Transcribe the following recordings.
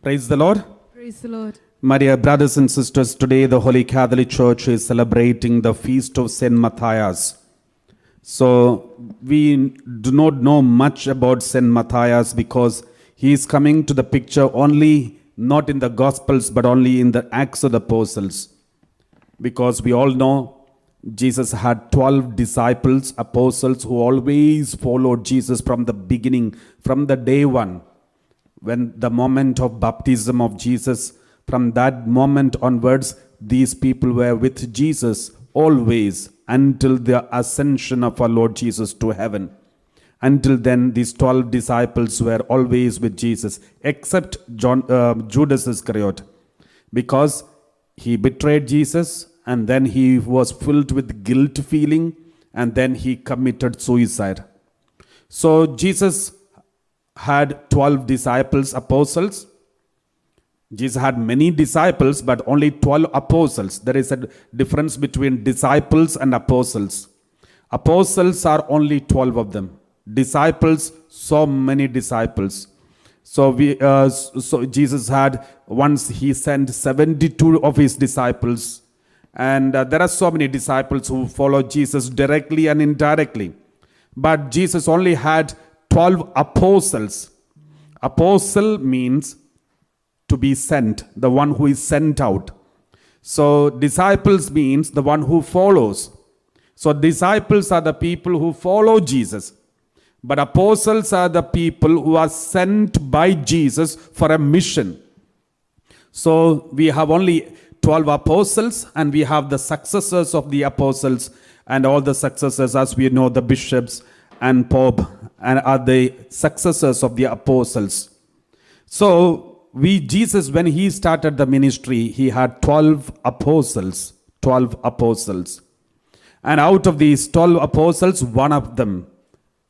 Praise the Lord. Praise the Lord. My dear brothers and sisters, today the Holy Catholic Church is celebrating the feast of Saint Matthias. So we do not know much about Saint Matthias because he is coming to the picture only not in the Gospels but only in the Acts of the Apostles. Because we all know Jesus had 12 disciples, apostles who always followed Jesus from the beginning, from the day one. When the moment of baptism of Jesus, from that moment onwards, these people were with Jesus always until the ascension of our Lord Jesus to heaven. Until then, these 12 disciples were always with Jesus, except Judas Iscariot, because he betrayed Jesus and then he was filled with guilt feeling and then he committed suicide. So Jesus had 12 disciples, apostles. Jesus had many disciples, but only 12 apostles. There is a difference between disciples and apostles. Apostles are only 12 of them. Disciples, so many disciples. So Jesus had, once he sent 72 of his disciples. And there are so many disciples who follow Jesus directly and indirectly. But Jesus only had 12 apostles. Apostle means to be sent, the one who is sent out. So disciples means the one who follows. So disciples are the people who follow Jesus. But apostles are the people who are sent by Jesus for a mission. So we have only 12 apostles and we have the successors of the apostles, and all the successors, as we know, the bishops and Pope, and are the successors of the apostles. So Jesus, when he started the ministry, he had 12 apostles. 12 apostles. And out of these 12 apostles, one of them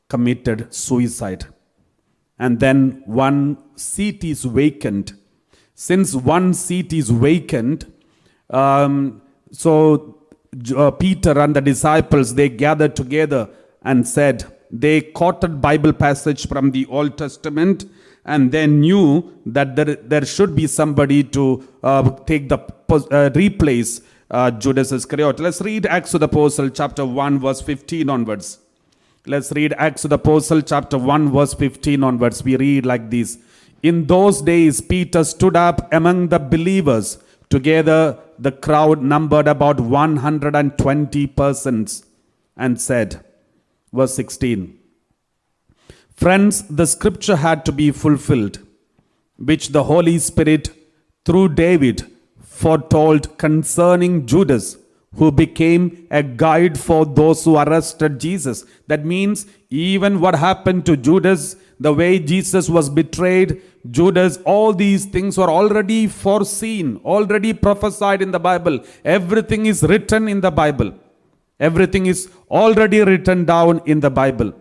committed suicide. And then one seat is vacant. Since one seat is vacant, Peter and the disciples, they gathered together and said, they quoted Bible passage from the Old Testament, and they knew that there should be somebody to replace Judas Iscariot. Let's read Acts of the Apostle chapter 1 verse 15 onwards. Let's read Acts of the Apostle chapter 1 verse 15 onwards. We read like this. In those days Peter stood up among the believers. Together the crowd numbered about 120 persons, and said, verse 16, friends, the scripture had to be fulfilled, which the Holy Spirit through David foretold concerning Judas, who became a guide for those who arrested Jesus. That means even what happened to Judas, the way Jesus was betrayed, Judas, all these things were already foreseen, already prophesied in the Bible. Everything is written in the Bible. Everything is already written down in the Bible.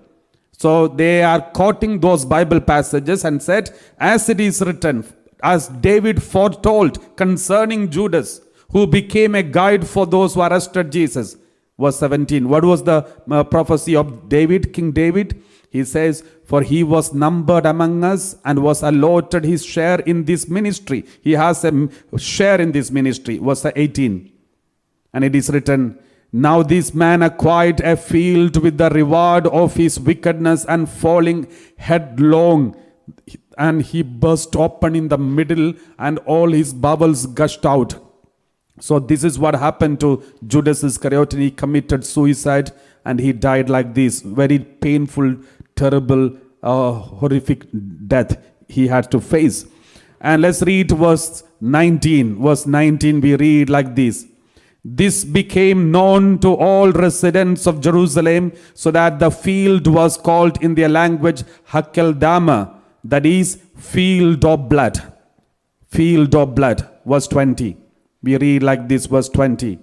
So they are quoting those Bible passages and said, as it is written, as David foretold concerning Judas, who became a guide for those who arrested Jesus. Verse 17. What was the prophecy of David, King David? He says, for he was numbered among us and was allotted his share in this ministry. He has a share in this ministry. Verse 18. And it is written, now this man acquired a field with the reward of his wickedness, and falling headlong, and he burst open in the middle, and all his bowels gushed out. So this is what happened to Judas Iscariot, and he committed suicide and he died like this. Very painful, terrible, horrific death he had to face. And let's read verse 19. Verse 19 we read like this. This became known to all residents of Jerusalem, so that the field was called in their language Hakeldama, that is, field of blood. Field of blood. Verse 20. We read like this, verse 20.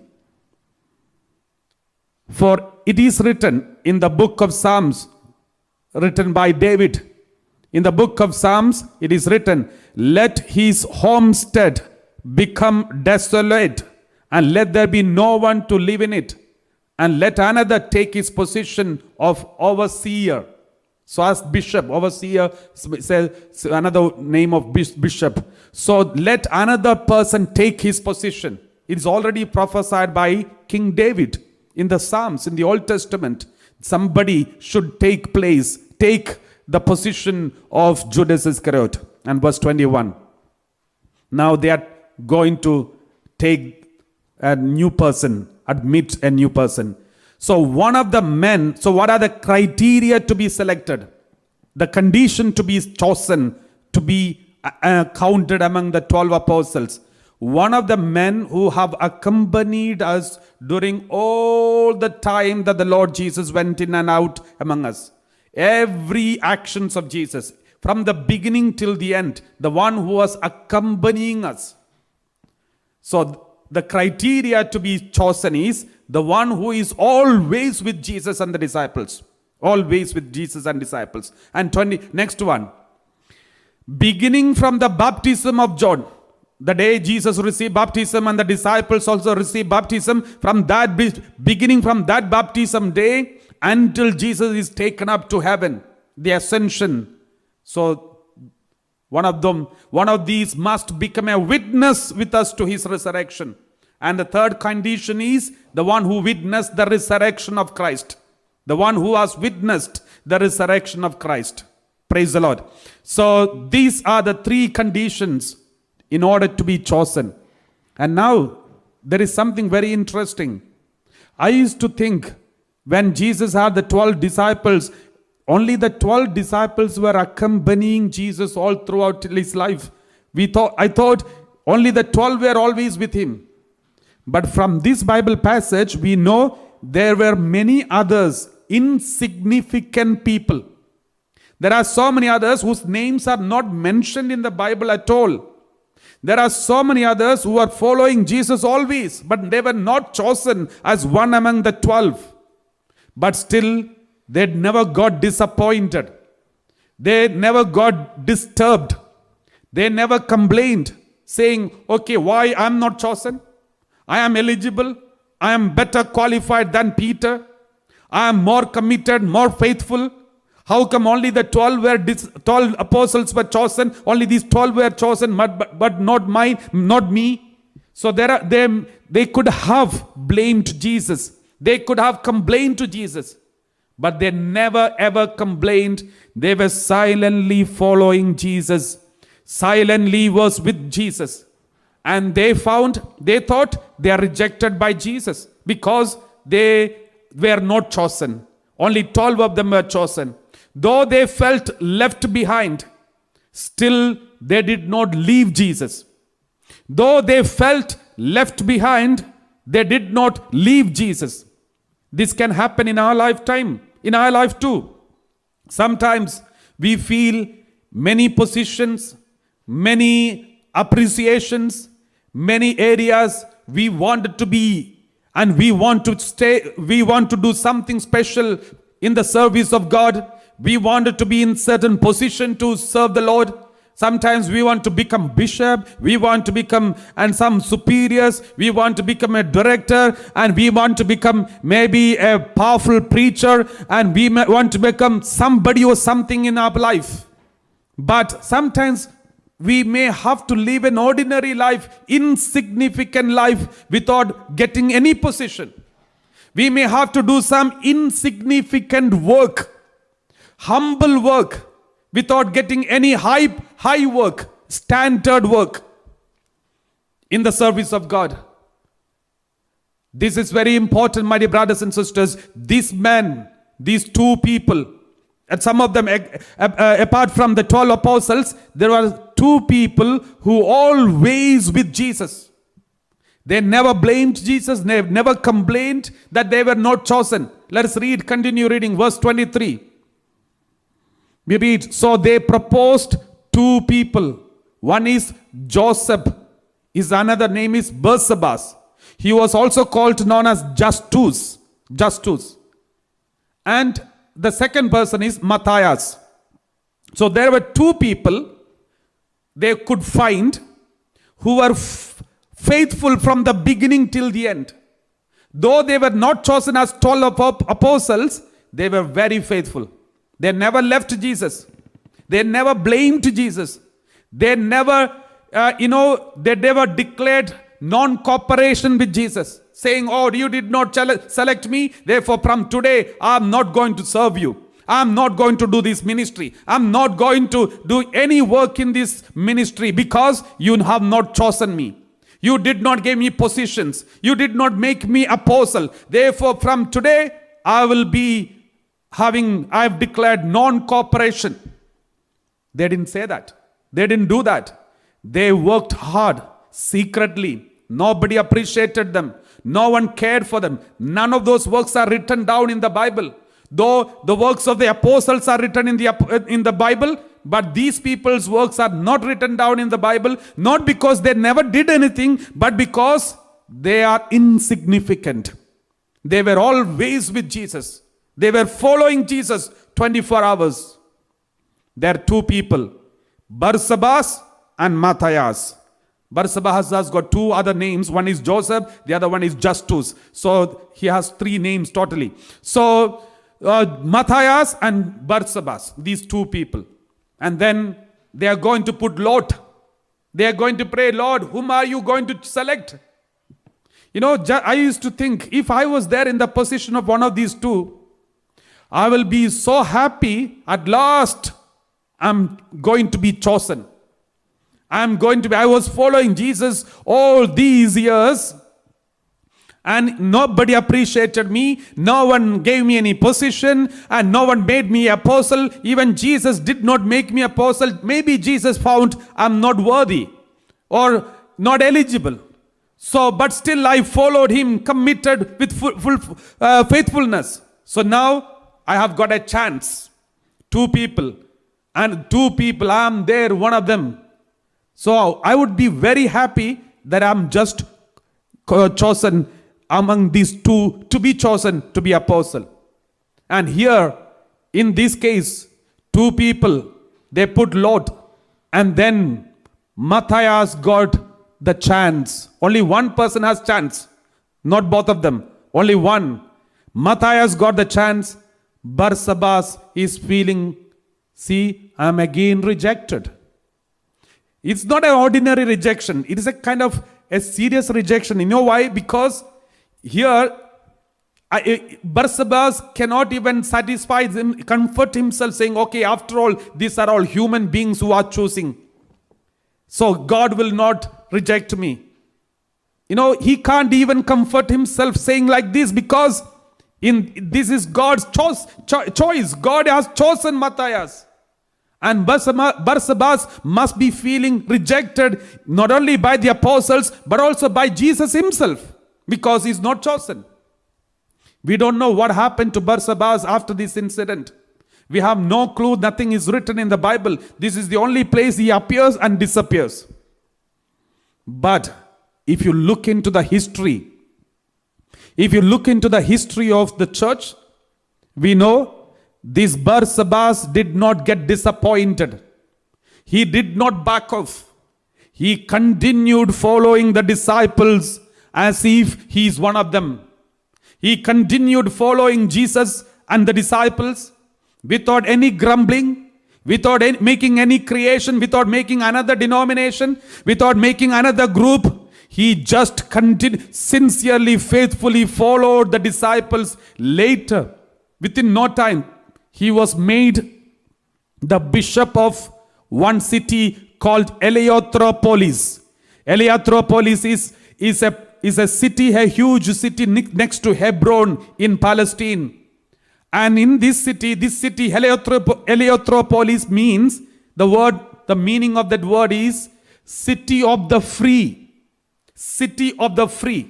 For it is written in the book of Psalms, written by David. In the book of Psalms, it is written, let his homestead become desolate, and let there be no one to live in it, and let another take his position of overseer. So as bishop, overseer, says another name of bishop. So let another person take his position. It is already prophesied by King David in the Psalms, in the Old Testament. Somebody should take the position of Judas Iscariot. And verse 21. Now they are going to take a new person, admit a new person. So one of the men, so what are the criteria to be selected? The condition to be chosen, to be counted among the 12 apostles. One of the men who have accompanied us during all the time that the Lord Jesus went in and out among us. Every actions of Jesus, from the beginning till the end, the one who was accompanying us. So the criteria to be chosen is the one who is always with Jesus and the disciples. Always with Jesus and disciples. And next one. Beginning from the baptism of John, the day Jesus received baptism and the disciples also received baptism, from that beginning from that baptism day until Jesus is taken up to heaven, the ascension. So one of these must become a witness with us to his resurrection. And the third condition is the one who witnessed the resurrection of Christ. The one who has witnessed the resurrection of Christ. Praise the Lord. So these are the three conditions in order to be chosen. And now there is something very interesting. I used to think when Jesus had the 12 disciples, only the 12 disciples were accompanying Jesus all throughout his life. I thought only the 12 were always with him. But from this Bible passage, we know there were many others, insignificant people. There are so many others whose names are not mentioned in the Bible at all. There are so many others who are following Jesus always, but they were not chosen as one among the 12. But still, they never got disappointed. They never got disturbed. They never complained, saying, okay, why I'm not chosen? I am eligible. I am better qualified than Peter. I am more committed, more faithful. How come only the 12 apostles were chosen? Only these 12 were chosen, but not me. So they could have blamed Jesus. They could have complained to Jesus. But they never ever complained. They were silently following Jesus. Silently was with Jesus. And they thought they are rejected by Jesus because they were not chosen. Only 12 of them were chosen. Though they felt left behind, still they did not leave Jesus. Though they felt left behind, they did not leave Jesus. This can happen in our lifetime, in our life too. Sometimes we feel many positions, many appreciations, many areas we want to be, and we want to stay, we want to do something special in the service of God. We wanted to be in certain position to serve the Lord. Sometimes we want to become bishop, we want to become and some superiors, we want to become a director, and we want to become maybe a powerful preacher, and we want to become somebody or something in our life. But sometimes we may have to live an ordinary life, insignificant life without getting any position. We may have to do some insignificant work, humble work, without getting any high work, standard work in the service of God. This is very important, my dear brothers and sisters. These men, these two people, and some of them, apart from the 12 apostles, there were two people who always with Jesus. They never blamed Jesus. They never complained that they were not chosen. Let us continue reading verse 23. We read, so they proposed two people. One is Joseph. His another name is Barsabas. He was also called known as Justus. And the second person is Matthias. So there were two people they could find who were faithful from the beginning till the end. Though they were not chosen as 12 apostles, they were very faithful. They never left Jesus. They never blamed Jesus. They never, they never declared non-cooperation with Jesus, saying, oh, you did not select me, therefore from today, I'm not going to serve you. I'm not going to do this ministry. I'm not going to do any work in this ministry because you have not chosen me. You did not give me positions. You did not make me apostle. Therefore, from today, I've declared non-cooperation. They didn't say that. They didn't do that. They worked hard, secretly. Nobody appreciated them. No one cared for them. None of those works are written down in the Bible. Though the works of the apostles are written in the Bible, but these people's works are not written down in the Bible, not because they never did anything, but because they are insignificant. They were always with Jesus. They were following Jesus 24 hours. There are two people, Barsabas and Matthias. Barsabas has got two other names. One is Joseph, the other one is Justus. So he has three names totally. So Matthias and Barsabas, these two people. And then they are going to put Lot. They are going to pray, Lord, whom are you going to select? I used to think, if I was there in the position of one of these two, I will be so happy. At last, I'm going to be chosen. I was following Jesus all these years, and nobody appreciated me. No one gave me any position, and no one made me apostle. Even Jesus did not make me apostle. Maybe Jesus found I'm not worthy or not eligible. So, but still I followed him, committed with full faithfulness. So now I have got a chance. Two people, I'm there, one of them. So I would be very happy that I'm just chosen among these two, to be chosen to be apostle. And here, in this case, two people, they put Lot, and then Matthias got the chance. Only one person has chance, not both of them. Only one. Matthias got the chance. Barsabas is feeling, see, I'm again rejected. It's not an ordinary rejection. It is a kind of a serious rejection. You know why? Because here, Barsabas cannot even satisfy him, comfort himself, saying, okay, after all, these are all human beings who are choosing. So God will not reject me. He can't even comfort himself saying like this, because this is God's choice. God has chosen Matthias. And Barsabas must be feeling rejected not only by the apostles, but also by Jesus himself, because he's not chosen. We don't know what happened to Barsabas after this incident. We have no clue. Nothing is written in the Bible. This is the only place he appears and disappears. But if you look into the history, of the church, we know this Barsabas did not get disappointed. He did not back off. He continued following the disciples as if he is one of them. He continued following Jesus and the disciples without any grumbling, without making any creation, without making another denomination, without making another group. He just continued, sincerely, faithfully followed the disciples. Later, within no time, he was made the bishop of one city called Heliotropolis. Heliotropolis is a city, a huge city next to Hebron in Palestine. And in this city, Heliotropolis means, the meaning of that word is city of the free. City of the free.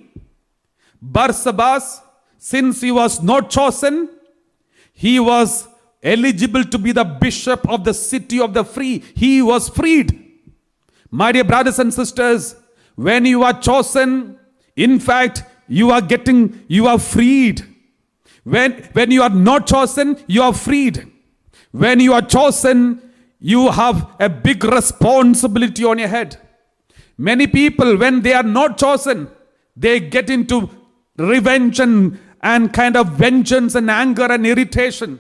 Barsabas, since he was not chosen, he was eligible to be the bishop of the city of the free. He was freed. My dear brothers and sisters, when you are chosen, in fact, you are freed. When you are not chosen, you are freed. When you are chosen, you have a big responsibility on your head. Many people, when they are not chosen, they get into revenge and kind of vengeance and anger and irritation.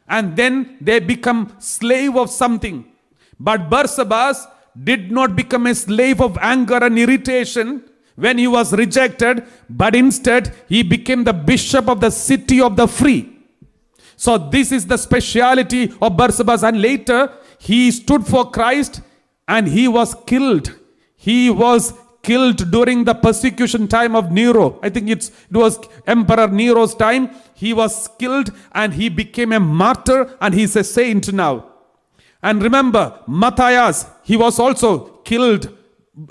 and then they become slave of something. But Barsabbas did not become a slave of anger and irritation when he was rejected, but instead he became the bishop of the city of the free. So this is the speciality of Barsabbas, and later he stood for Christ and he was killed. He was killed during the persecution time of Nero. I think it was Emperor Nero's time. He was killed and he became a martyr, and he's a saint now. And remember, Matthias, he was also killed.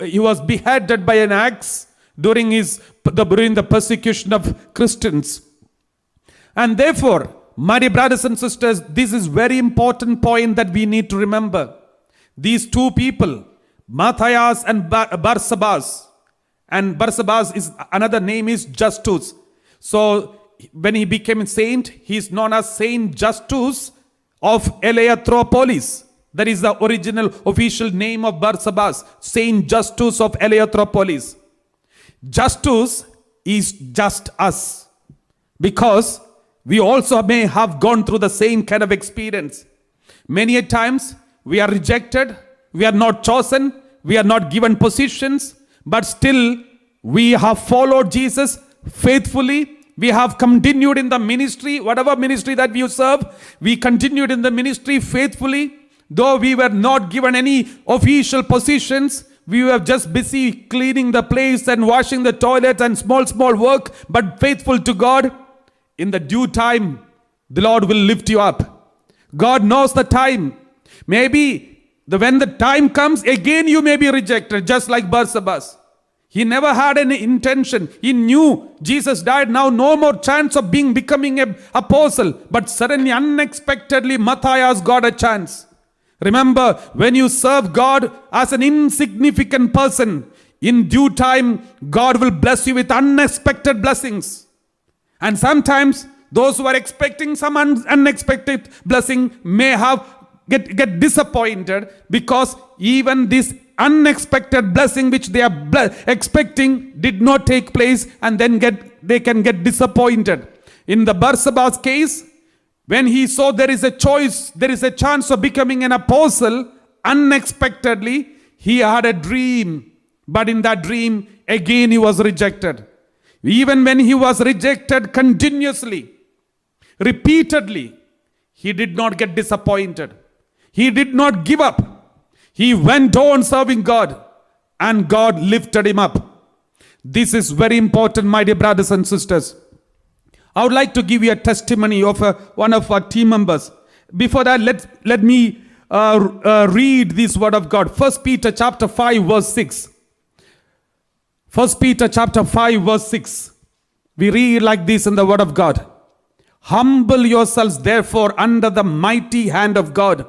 He was beheaded by an axe during the persecution of Christians. And therefore, my dear brothers and sisters, this is very important point that we need to remember. These two people, Matthias and Barsabbas, and Barsabbas is another name is Justus. So when he became a saint, he is known as Saint Justus of Eleatropolis. That is the original official name of Barsabbas, Saint Justus of Eleatropolis. Justus is just us, because we also may have gone through the same kind of experience. Many a times we are rejected, we are not chosen, we are not given positions, but still we have followed Jesus faithfully. We have continued in the ministry, whatever ministry that we serve, we continued in the ministry faithfully. Though we were not given any official positions, we were just busy cleaning the place and washing the toilet and small work, but faithful to God. In the due time, the Lord will lift you up. God knows the time. Maybe when the time comes, again you may be rejected, just like Barsabbas. He never had any intention. He knew Jesus died. Now no more chance of becoming an apostle. But suddenly, unexpectedly, Matthias got a chance. Remember, when you serve God as an insignificant person, in due time, God will bless you with unexpected blessings. And sometimes, those who are expecting some unexpected blessing may get disappointed, because even this unexpected blessing which they are expecting did not take place, and then they can get disappointed. In the Barsabbas case, when he saw there is a choice, there is a chance of becoming an apostle, unexpectedly, he had a dream. But in that dream, again he was rejected. Even when he was rejected continuously, repeatedly, he did not get disappointed. He did not give up. He went on serving God, and God lifted him up. This is very important, my dear brothers and sisters. I would like to give you a testimony of one of our team members. Before that, let me read this word of God. 1 Peter chapter 5 verse 6. 1 Peter chapter 5 verse 6. We read like this in the word of God. Humble yourselves therefore under the mighty hand of God,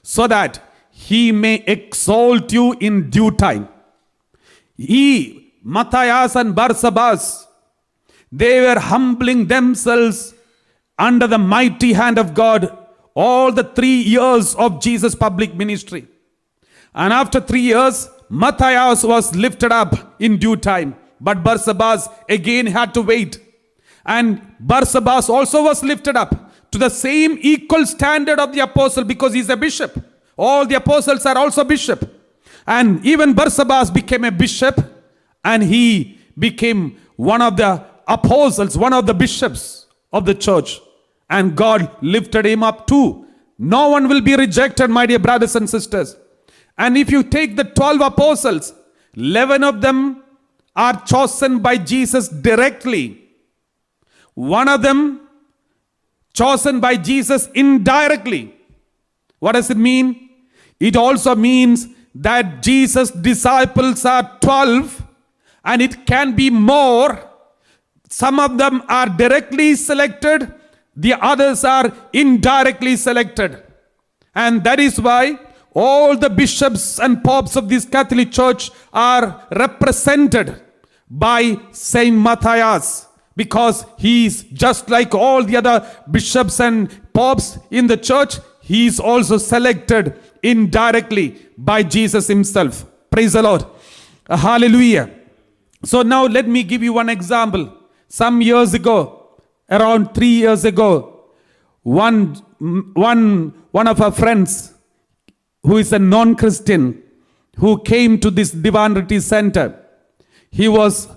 so that he may exalt you in due time. Matthias and Barsabbas, they were humbling themselves under the mighty hand of God all the 3 years of Jesus' public ministry. And after 3 years, Matthias was lifted up in due time. But Barsabbas again had to wait. And Barsabbas also was lifted up to the same equal standard of the apostle, because he's a bishop. All the apostles are also bishop. And even Barsabbas became a bishop, and he became one of the apostles, one of the bishops of the church. And God lifted him up too. No one will be rejected, my dear brothers and sisters. And if you take the 12 apostles, 11 of them are chosen by Jesus directly. One of them chosen by Jesus indirectly. What does it mean? It also means that Jesus' disciples are 12, and it can be more. Some of them are directly selected, the others are indirectly selected. And that is why all the bishops and popes of this Catholic Church are represented by Saint Matthias, because he is just like all the other bishops and popes in the church. He is also selected indirectly by Jesus himself. Praise the Lord. Hallelujah. So now let me give you one example. Some years ago, around 3 years ago, one of our friends who is a non-Christian who came to this Divine Retreat Center. He was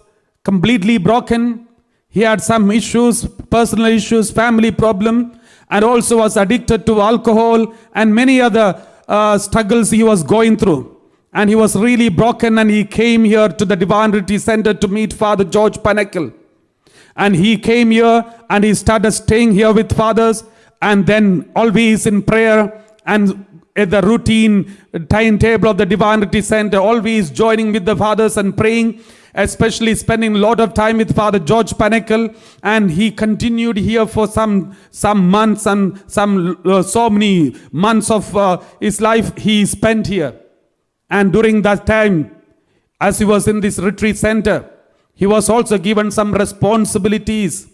completely broken. He had some issues, personal issues, family problem, and also was addicted to alcohol and many other struggles he was going through. And he was really broken, and he came here to the Divine Retreat Center to meet Father George Panakel. And he came here and he started staying here with fathers, and then always in prayer and at the routine timetable of the Divine Retreat Center, always joining with the fathers and praying, especially spending a lot of time with Father George Panakel. And he continued here for some months, and so many months of his life he spent here. And during that time, as he was in this retreat center, he was also given some responsibilities.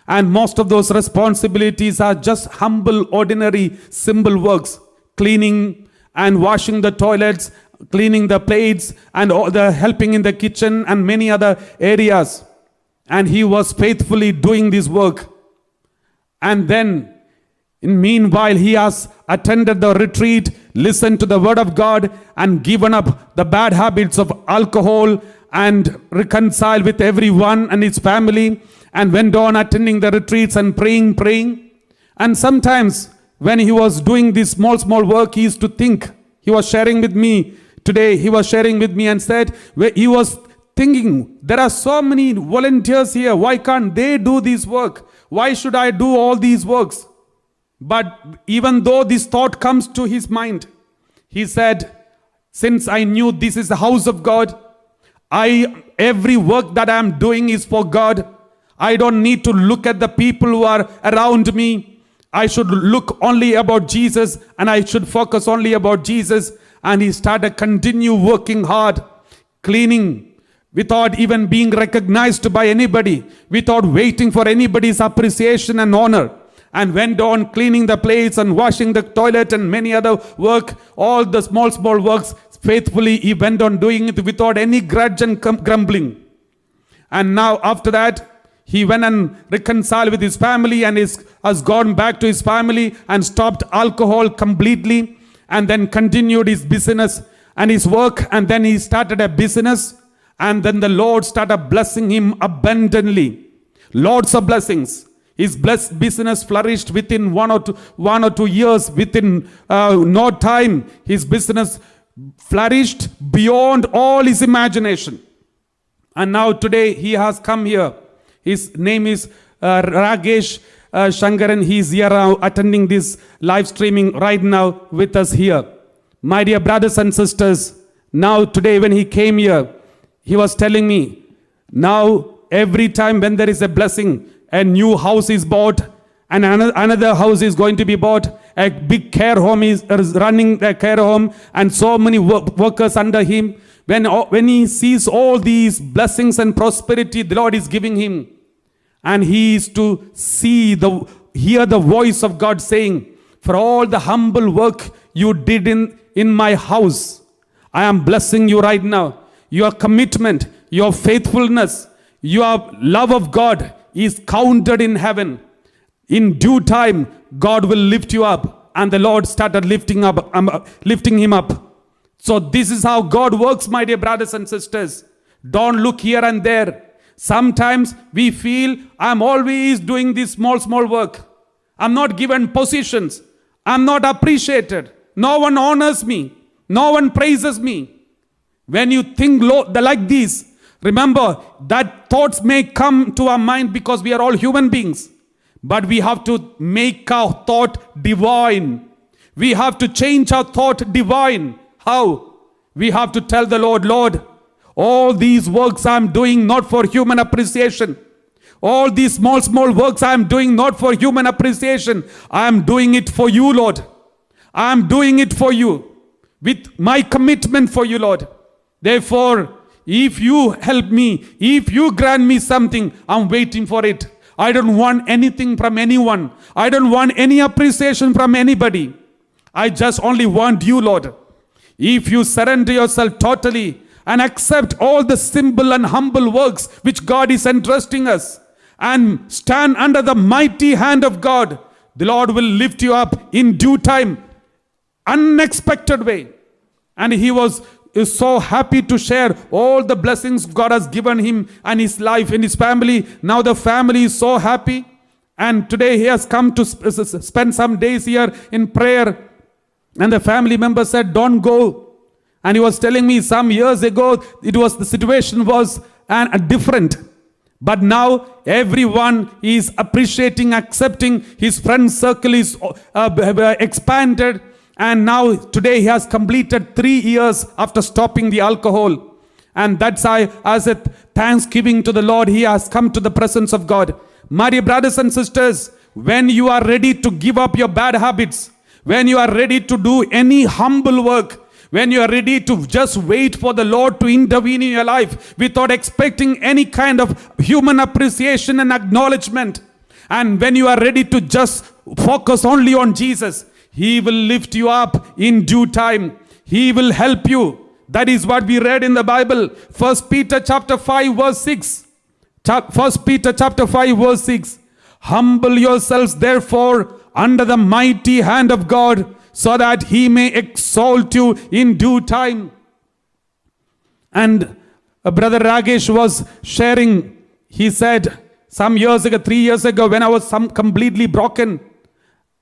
And most of those responsibilities are just humble, ordinary, simple works. Cleaning and washing the toilets, cleaning the plates, and all the helping in the kitchen and many other areas. And he was faithfully doing this work. And then, meanwhile, he has attended the retreat, listened to the word of God, and given up the bad habits of alcohol, and reconciled with everyone and his family, and went on attending the retreats and praying. And sometimes when he was doing this small work, he used to think. He was sharing with me today, and said, he was thinking, there are so many volunteers here, why can't they do this work? Why should I do all these works? But even though this thought comes to his mind, he said, since I knew this is the house of God, every work that I am doing is for God. I don't need to look at the people who are around me. I should look only about Jesus, and I should focus only about Jesus. And he started continue working hard, cleaning, without even being recognized by anybody, without waiting for anybody's appreciation and honor. And went on cleaning the plates and washing the toilet and many other work, all the small works. Faithfully he went on doing it without any grudge and grumbling. And now after that, he went and reconciled with his family, and has gone back to his family and stopped alcohol completely, and then continued his business and his work. And then he started a business, and then the Lord started blessing him abundantly. Lots of blessings. His business flourished within one or two years. Within no time, his business flourished beyond all his imagination. And now today he has come here. His name is Ragesh Shankaran. He is here attending this live streaming right now with us here. My dear brothers and sisters, now today when he came here, he was telling me, now every time when there is a blessing, a new house is bought, and another house is going to be bought. A big care home is running a care home, and so many workers under him. When he sees all these blessings and prosperity the Lord is giving him, and he is to hear the voice of God saying, for all the humble work you did in my house, I am blessing you right now. Your commitment, your faithfulness, your love of God is counted in heaven. In due time, God will lift you up. And the Lord started lifting him up. So this is how God works, my dear brothers and sisters. Don't look here and there. Sometimes we feel, I'm always doing this small work. I'm not given positions. I'm not appreciated. No one honors me. No one praises me. When you think like this, remember that thoughts may come to our mind because we are all human beings. But we have to make our thought divine. We have to change our thought divine. How? We have to tell the Lord, Lord, all these works I'm doing not for human appreciation. All these small works I'm doing not for human appreciation. I'm doing it for you, Lord. I'm doing it for you. With my commitment for you, Lord. Therefore, if you help me, if you grant me something, I'm waiting for it. I don't want anything from anyone. I don't want any appreciation from anybody. I just only want you, Lord. If you surrender yourself totally and accept all the simple and humble works which God is entrusting us, and stand under the mighty hand of God, the Lord will lift you up in due time, unexpected way. And he is so happy to share all the blessings God has given him and his life and his family. Now the family is so happy. And today he has come to spend some days here in prayer. And the family member said, don't go. And he was telling me some years ago, the situation was different. But now everyone is appreciating, accepting. His friend circle is expanded. And now today he has completed 3 years after stopping the alcohol. And that's as a thanksgiving to the Lord, he has come to the presence of God. My dear brothers and sisters, when you are ready to give up your bad habits, when you are ready to do any humble work, when you are ready to just wait for the Lord to intervene in your life without expecting any kind of human appreciation and acknowledgement, and when you are ready to just focus only on Jesus, he will lift you up in due time. He will help you. That is what we read in the Bible. 1 Peter chapter 5 verse 6. 1 Peter chapter 5 verse 6. Humble yourselves therefore under the mighty hand of God, so that he may exalt you in due time. And Brother Ragesh was sharing, he said some years ago, 3 years ago, when I was completely broken,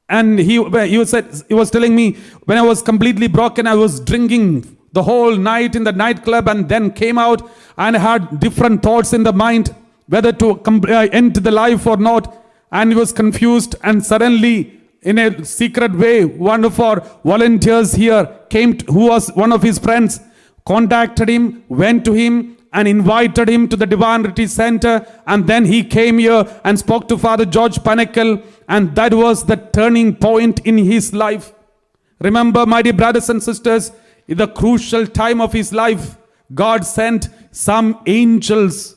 and he was telling me, when I was completely broken, I was drinking the whole night in the nightclub, and then came out and had different thoughts in the mind, whether to end the life or not. And he was confused, and suddenly, in a secret way, one of our volunteers here came, who was one of his friends, contacted him, went to him and invited him to the Divine Retreat Center. And then he came here and spoke to Father George Panikel, and that was the turning point in his life. Remember, my dear brothers and sisters, in the crucial time of his life, God sent some angels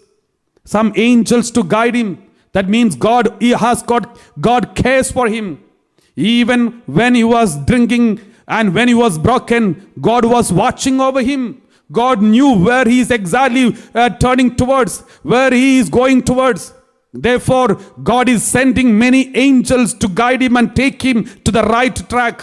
to guide him. That means God cares for him. Even when he was drinking and when he was broken, God was watching over him. God knew where he is exactly turning towards, where he is going towards. Therefore, God is sending many angels to guide him and take him to the right track.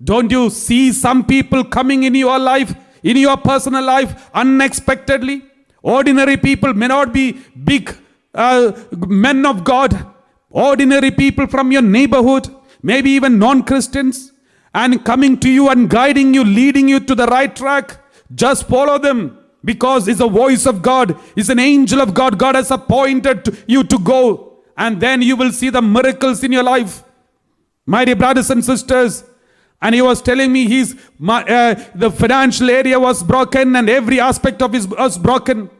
Don't you see some people coming in your life, in your personal life, unexpectedly? Ordinary people, may not be big men of God. Ordinary people from your neighborhood, maybe even non-Christians, and coming to you and guiding you, leading you to the right track. Just follow them, because it's a voice of God. It's an angel of God. God has appointed you to go, and then you will see the miracles in your life. My dear brothers and sisters, and he was telling me the financial area was broken and every aspect of his was broken.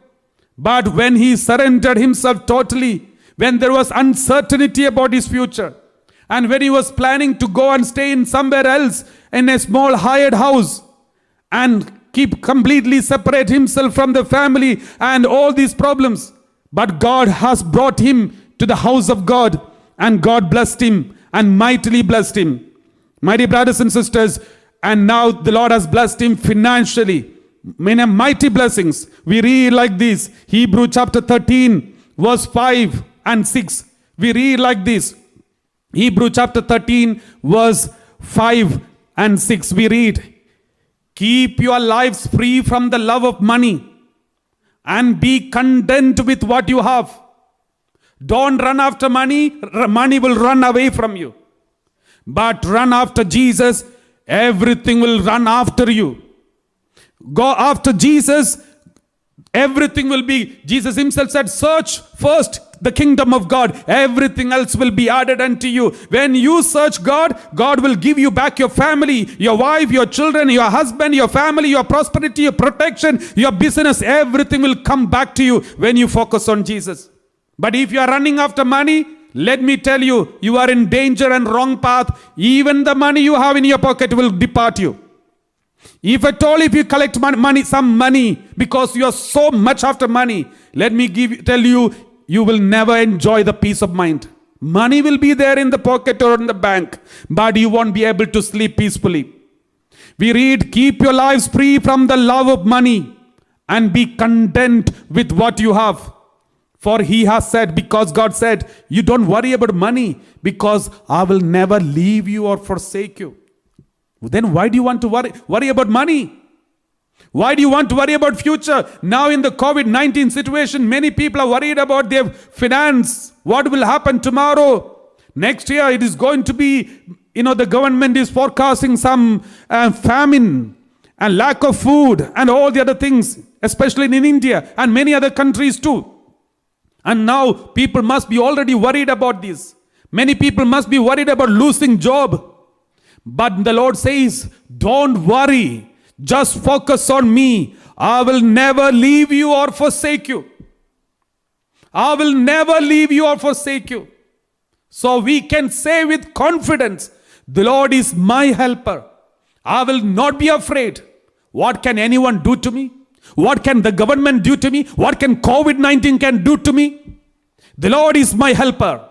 But when he surrendered himself totally, when there was uncertainty about his future, and when he was planning to go and stay in somewhere else in a small hired house and keep completely separate himself from the family and all these problems, but God has brought him to the house of God, and God blessed him and mightily blessed him. My dear brothers and sisters, and now the Lord has blessed him financially. Many mighty blessings. We read like this, Hebrew chapter 13 verse 5 and 6. We read like this, Hebrew chapter 13 verse 5 and 6. We read, keep your lives free from the love of money and be content with what you have. Don't run after money. Money will run away from you. But run after Jesus. Everything will run after you. Go after Jesus. Everything will be, Jesus himself said, search first the kingdom of God. Everything else will be added unto you. When you search God, God will give you back your family, your wife, your children, your husband, your family, your prosperity, your protection, your business. Everything will come back to you when you focus on Jesus. But if you are running after money, let me tell you, you are in danger and wrong path. Even the money you have in your pocket will depart you. If at all, if you collect some money, because you are so much after money, let me tell you, you will never enjoy the peace of mind. Money will be there in the pocket or in the bank, but you won't be able to sleep peacefully. We read, keep your lives free from the love of money and be content with what you have. For he has said, because God said, you don't worry about money, because I will never leave you or forsake you. Then why do you want to worry about money? Why do you want to worry about future? Now in the COVID-19 situation, many people are worried about their finance. What will happen tomorrow? Next year it is going to be, the government is forecasting some famine and lack of food and all the other things, especially in India and many other countries too. And now people must be already worried about this. Many people must be worried about losing job. But the Lord says, don't worry. Just focus on me. I will never leave you or forsake you. I will never leave you or forsake you. So we can say with confidence, the Lord is my helper. I will not be afraid. What can anyone do to me? What can the government do to me? What can COVID-19 can do to me? The Lord is my helper.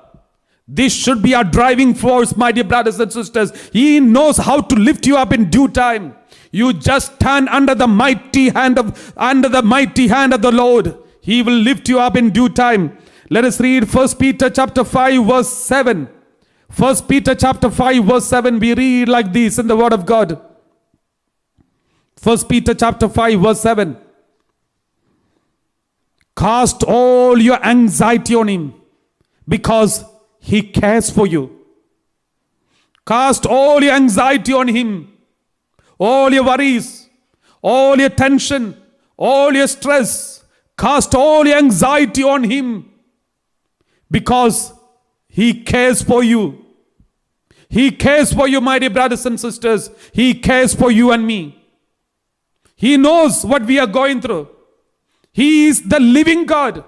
This should be our driving force, my dear brothers and sisters. He knows how to lift you up in due time. You just stand under the mighty hand of the Lord. He will lift you up in due time. Let us read 1 Peter chapter 5 verse 7. 1 Peter chapter 5 verse 7. We read like this in the word of God. 1 Peter chapter 5 verse 7. Cast all your anxiety on him, because he cares for you. Cast all your anxiety on him. All your worries, all your tension, all your stress. Cast all your anxiety on him, because he cares for you. He cares for you, my dear brothers and sisters. He cares for you and me. He knows what we are going through. He is the living God.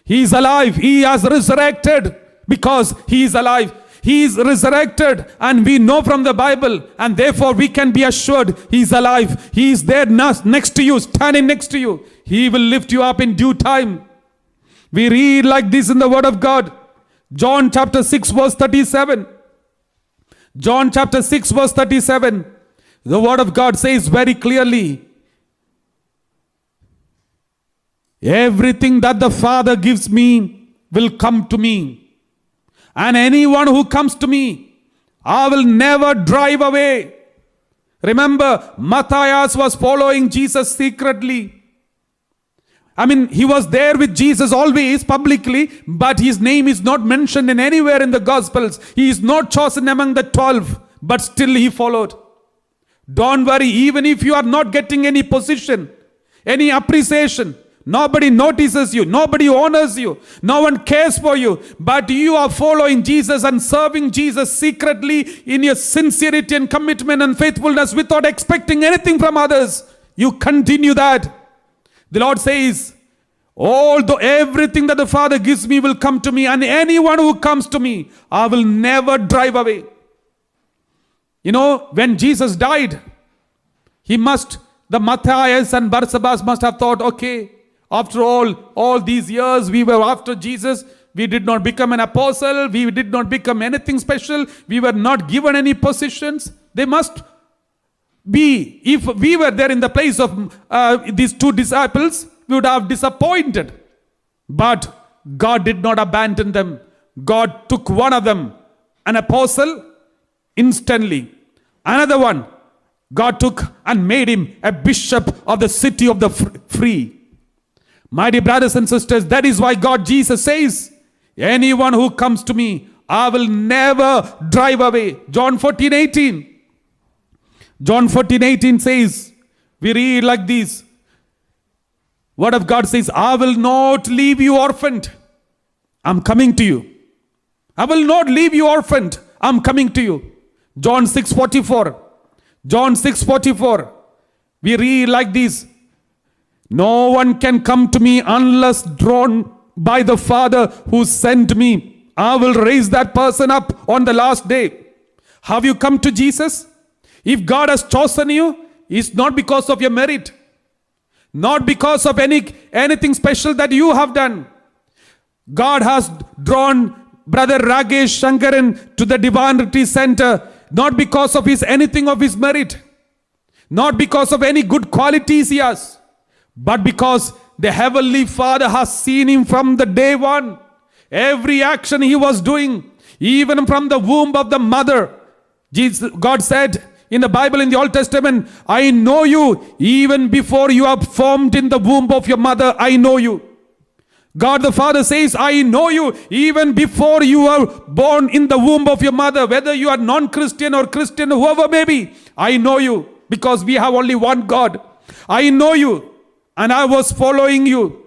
He is alive. He has resurrected because he is alive. He is resurrected, and we know from the Bible, and therefore we can be assured he is alive. He is there next to you, standing next to you. He will lift you up in due time. We read like this in the word of God. John chapter 6 verse 37. John chapter 6 verse 37. The word of God says very clearly, everything that the Father gives me will come to me. And anyone who comes to me, I will never drive away. Remember, Matthias was following Jesus secretly. He was there with Jesus always publicly, but his name is not mentioned in anywhere in the Gospels. He is not chosen among the 12, but still he followed. Don't worry, even if you are not getting any position, any appreciation, nobody notices you, nobody honors you, no one cares for you, but you are following Jesus and serving Jesus secretly in your sincerity and commitment and faithfulness without expecting anything from others. You continue that. The Lord says, although everything that the Father gives me will come to me, and anyone who comes to me, I will never drive away. When Jesus died, the Matthias and Barsabbas must have thought, okay, after all these years we were after Jesus, we did not become an apostle, we did not become anything special, we were not given any positions. They must be, if we were there in the place of these two disciples, we would have disappointed. But God did not abandon them. God took one of them, an apostle, instantly. Another one, God took and made him a bishop of the city of the free. My dear brothers and sisters, that is why Jesus says, anyone who comes to me, I will never drive away. John 14:18. John 14:18 says, we read like this. Word of God says, I will not leave you orphaned. I'm coming to you. I will not leave you orphaned. I'm coming to you. John 6:44. John 6:44. We read like this. No one can come to me unless drawn by the Father who sent me. I will raise that person up on the last day. Have you come to Jesus? If God has chosen you, it's not because of your merit, not because of anything special that you have done. God has drawn Brother Ragesh Shankaran to the Divine Retreat Center, not because of anything of his merit, not because of any good qualities he has, but because the Heavenly Father has seen him from the day one. Every action he was doing, even from the womb of the mother. God said in the Bible, in the Old Testament, I know you even before you are formed in the womb of your mother. I know you. God the Father says, I know you even before you are born in the womb of your mother. Whether you are non-Christian or Christian, whoever may be, I know you, because we have only one God. I know you, and I was following you.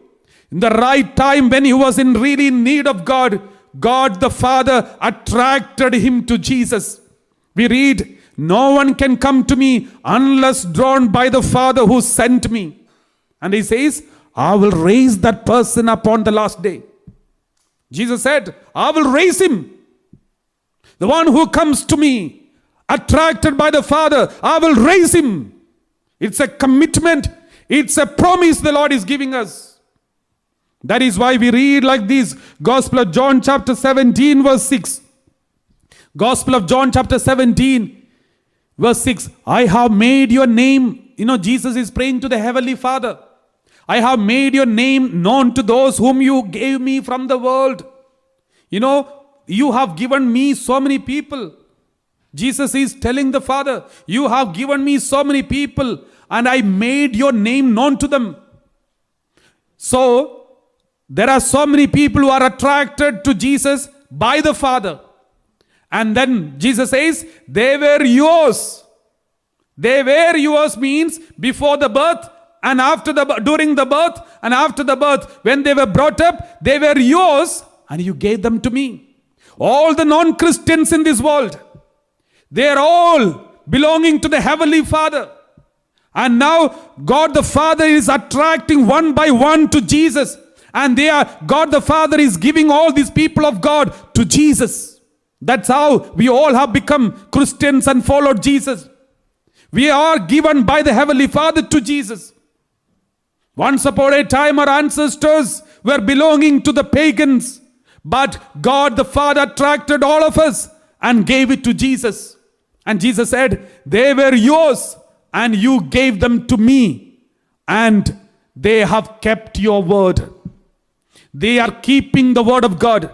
In the right time, when he was in really need of God, God the Father attracted him to Jesus. We read, no one can come to me unless drawn by the Father who sent me. And he says, I will raise that person upon the last day. Jesus said, I will raise him. The one who comes to me, attracted by the Father, I will raise him. It's a commitment. It's a promise the Lord is giving us. That is why we read like this. Gospel of John chapter 17 verse 6. Gospel of John chapter 17 verse 6. I have made your name. Jesus is praying to the Heavenly Father. I have made your name known to those whom you gave me from the world. You have given me so many people. Jesus is telling the Father, you have given me so many people, and I made your name known to them. So, there are so many people who are attracted to Jesus by the Father. And then Jesus says, they were yours. They were yours means before the birth, and after during the birth, and after the birth, when they were brought up, they were yours, and you gave them to me. All the non-Christians in this world, they are all belonging to the Heavenly Father. And now God the Father is attracting one by one to Jesus. And God the Father is giving all these people of God to Jesus. That's how we all have become Christians and followed Jesus. We are given by the Heavenly Father to Jesus. Once upon a time our ancestors were belonging to the pagans. But God the Father attracted all of us and gave it to Jesus. And Jesus said, they were yours and you gave them to me. And they have kept your word. They are keeping the word of God.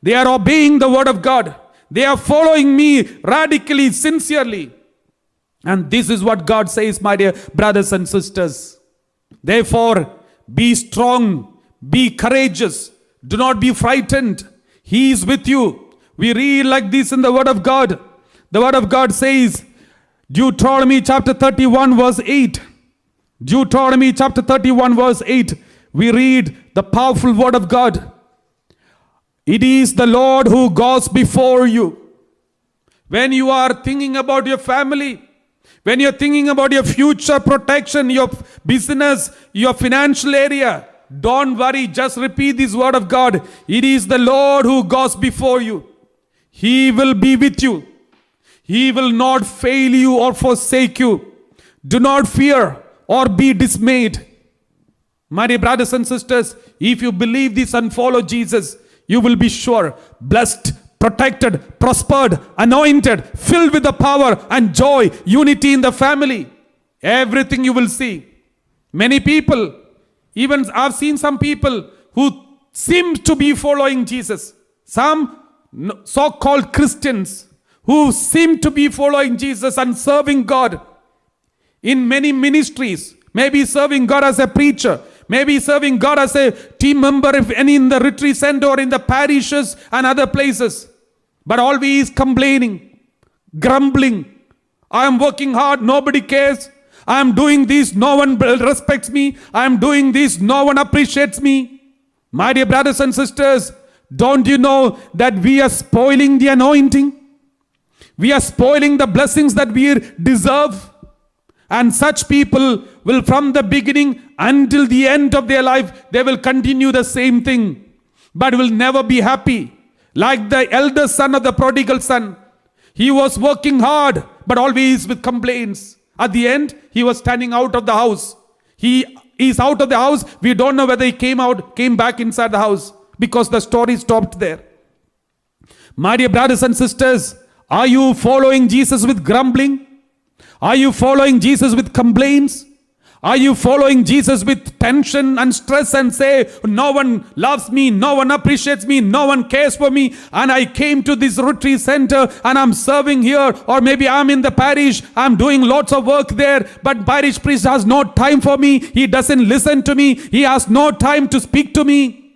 They are obeying the word of God. They are following me radically, sincerely. And this is what God says, my dear brothers and sisters. Therefore, be strong, be courageous. Do not be frightened. He is with you. We read like this in the word of God. The word of God says, Deuteronomy chapter 31 verse 8. Deuteronomy chapter 31 verse 8. We read the powerful word of God. It is the Lord who goes before you. When you are thinking about your family, when you're thinking about your future protection, your business, your financial area, don't worry, just repeat this word of God. It is the Lord who goes before you. He will be with you. He will not fail you or forsake you. Do not fear or be dismayed. My dear brothers and sisters, if you believe this and follow Jesus, you will be sure, blessed, protected, prospered, anointed, filled with the power and joy, unity in the family. Everything you will see. Many people, even I've seen some people who seem to be following Jesus. Some so-called Christians who seem to be following Jesus and serving God in many ministries. Maybe serving God as a preacher. Maybe serving God as a team member, if any, in the retreat center or in the parishes and other places. But always complaining, grumbling. I am working hard, nobody cares. I am doing this, no one respects me. I am doing this, no one appreciates me. My dear brothers and sisters, don't you know that we are spoiling the anointing? We are spoiling the blessings that we deserve. And such people will, from the beginning until the end of their life, they will continue the same thing, but will never be happy. Like the elder son of the prodigal son. He was working hard, but always with complaints. At the end, he was standing out of the house. He is out of the house. We don't know whether he came back inside the house, because the story stopped there. My dear brothers and sisters, are you following Jesus with grumbling? Are you following Jesus with complaints? Are you following Jesus with tension and stress and say, no one loves me, no one appreciates me, no one cares for me, and I came to this retreat center and I'm serving here, or maybe I'm in the parish, I'm doing lots of work there, but parish priest has no time for me, he doesn't listen to me, he has no time to speak to me.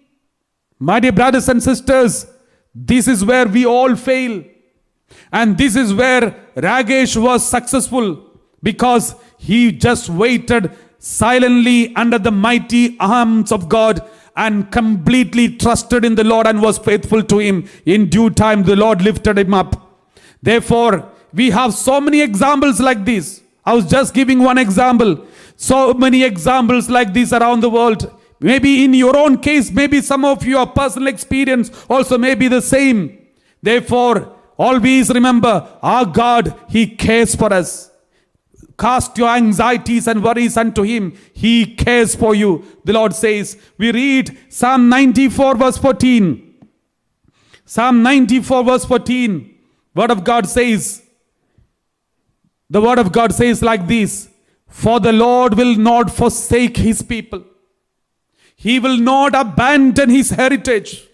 My dear brothers and sisters, this is where we all fail. And this is where Ragesh was successful, because he just waited silently under the mighty arms of God and completely trusted in the Lord and was faithful to him. In due time, the Lord lifted him up. Therefore, we have so many examples like this. I was just giving one example. So many examples like this around the world. Maybe in your own case, maybe some of your personal experience also may be the same. Therefore, always remember, our God, He cares for us. Cast your anxieties and worries unto Him. He cares for you. The Lord says, we read Psalm 94 verse 14. Psalm 94 verse 14. Word of God says, the Word of God says like this, for the Lord will not forsake His people. He will not abandon His heritage.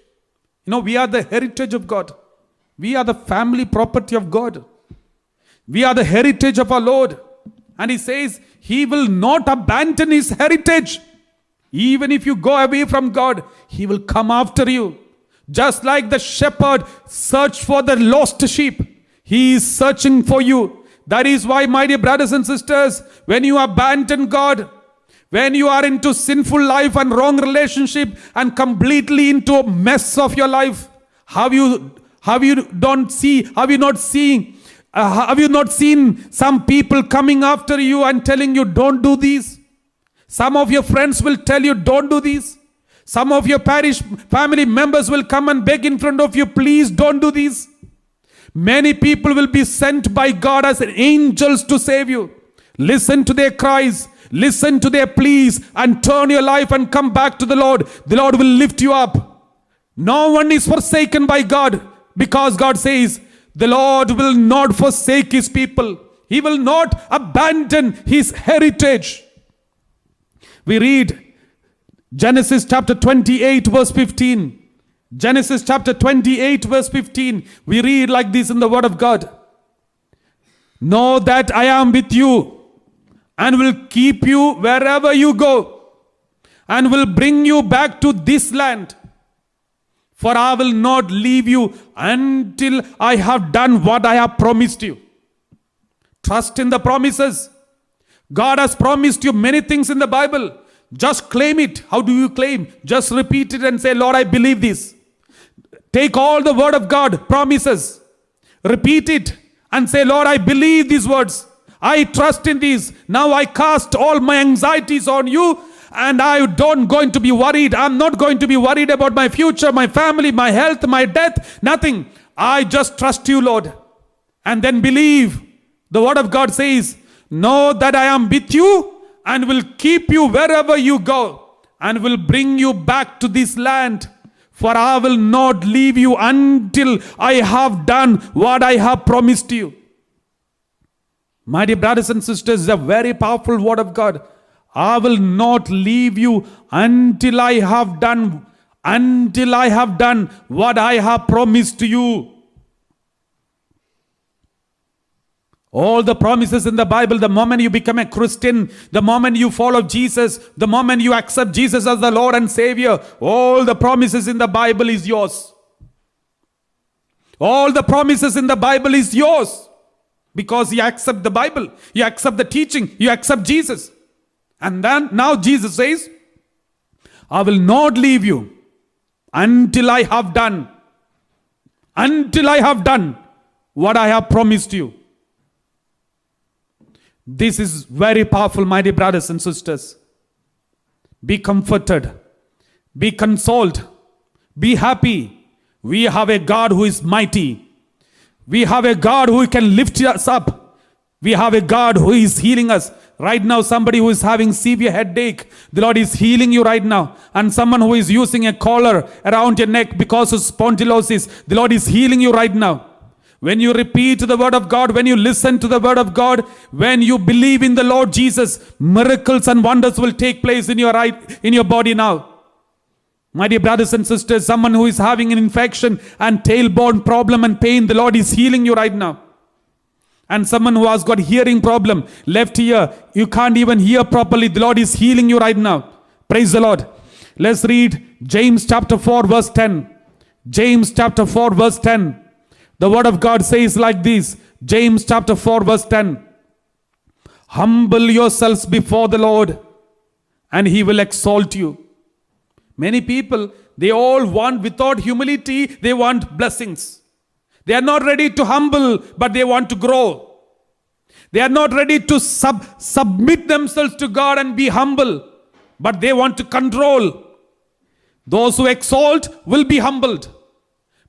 You know, we are the heritage of God. We are the family property of God. We are the heritage of our Lord. And He says, He will not abandon His heritage. Even if you go away from God, He will come after you. Just like the shepherd searched for the lost sheep, He is searching for you. That is why, my dear brothers and sisters, when you abandon God, when you are into sinful life and wrong relationship and completely into a mess of your life, have you not seen some people coming after you and telling you, don't do this? Some of your friends will tell you, don't do this. Some of your parish family members will come and beg in front of you, please don't do this. Many people will be sent by God as angels to save you. Listen to their cries, listen to their pleas, and turn your life and come back to the Lord. The Lord will lift you up. No one is forsaken by God, because God says, the Lord will not forsake His people. He will not abandon His heritage. We read Genesis chapter 28 verse 15. Genesis chapter 28 verse 15. We read like this in the Word of God. Know that I am with you and will keep you wherever you go and will bring you back to this land. For I will not leave you until I have done what I have promised you. Trust in the promises. God has promised you many things in the Bible. Just claim it. How do you claim? Just repeat it and say, Lord, I believe this. Take all the Word of God promises. Repeat it and say, Lord, I believe these words. I trust in these. Now I cast all my anxieties on you. And I don't going to be worried. I'm not going to be worried about my future, my family, my health, my death, nothing. I just trust you, Lord. And then believe. The Word of God says, know that I am with you and will keep you wherever you go and will bring you back to this land. For I will not leave you until I have done what I have promised you. My dear brothers and sisters, a very powerful Word of God. I will not leave you until I have done what I have promised to you. All the promises in the Bible, the moment you become a Christian, the moment you follow Jesus, the moment you accept Jesus as the Lord and Savior, all the promises in the Bible is yours. All the promises in the Bible is yours. Because you accept the Bible, you accept the teaching, you accept Jesus. And then now Jesus says, I will not leave you until I have done what I have promised you. This is very powerful, my dear brothers and sisters. Be comforted, be consoled, be happy. We have a God who is mighty. We have a God who can lift us up. We have a God who is healing us. Right now, somebody who is having severe headache, the Lord is healing you right now. And someone who is using a collar around your neck because of spondylosis, the Lord is healing you right now. when you repeat the word of God, when you listen to the word of God, when you believe in the Lord Jesus, miracles and wonders will take place in your body now. My dear brothers and sisters, someone who is having an infection and tailbone problem and pain, the Lord is healing you right now. And someone who has got hearing problem, left ear, you can't even hear properly, the Lord is healing you right now. Praise the Lord. Let's read James chapter 4 verse 10. James chapter 4 verse 10. The word of God says like this. James chapter 4 verse 10. Humble yourselves before the Lord and he will exalt you. Many people, they all want, without humility, they want blessings. They are not ready to humble, but they want to grow. They are not ready to submit themselves to God and be humble, but they want to control. Those who exalt will be humbled,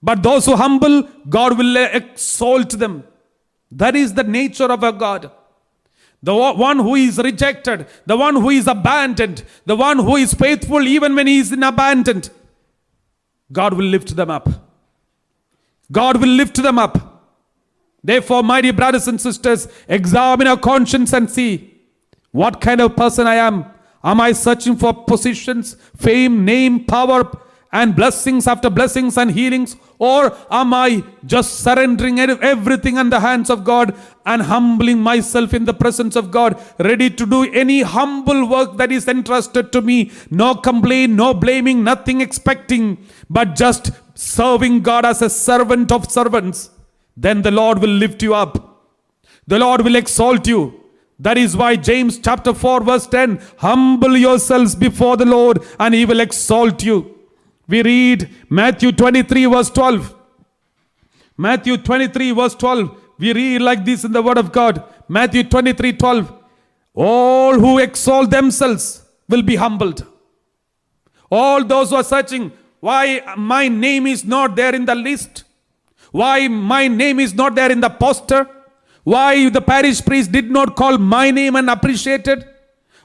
but those who humble, God will exalt them. That is the nature of our God. The one who is rejected, the one who is abandoned, the one who is faithful even when he is abandoned, God will lift them up. God will lift them up. Therefore, my dear brothers and sisters, examine our conscience and see what kind of person I am. Am I searching for positions, fame, name, power, and blessings after blessings and healings? Or am I just surrendering everything in the hands of God and humbling myself in the presence of God, ready to do any humble work that is entrusted to me? No complaint, no blaming, nothing expecting, but just serving God as a servant of servants. Then the Lord will lift you up. The Lord will exalt you. That is why James chapter 4 verse 10, humble yourselves before the Lord and he will exalt you. We read Matthew 23 verse 12. Matthew 23 verse 12. We read like this in the word of God. Matthew 23 12. All who exalt themselves will be humbled. All those who are searching, why my name is not there in the list? Why my name is not there in the poster? Why the parish priest did not call my name and appreciated?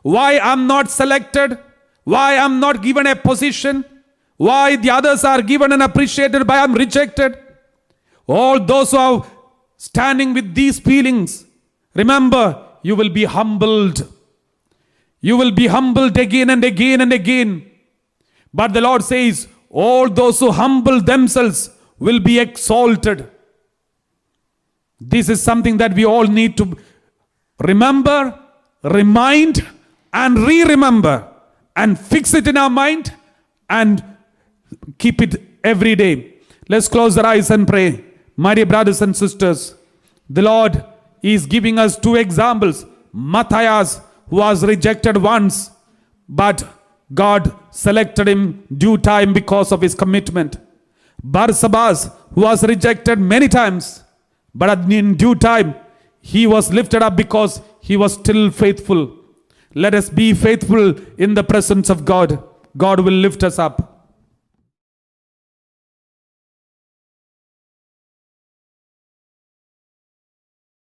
Why I'm not selected? Why I'm not given a position? Why the others are given and appreciated, but I'm rejected? All those who are standing with these feelings, remember, you will be humbled. You will be humbled again and again and again. But the Lord says, all those who humble themselves will be exalted. This is something that we all need to remember, remind, and re-remember, and fix it in our mind, and keep it every day. Let's close our eyes and pray. My dear brothers and sisters, the Lord is giving us two examples. Matthias, who was rejected once, but God selected him due time because of his commitment. Barsabbas, who was rejected many times, but in due time, he was lifted up because he was still faithful. Let us be faithful in the presence of God. God will lift us up.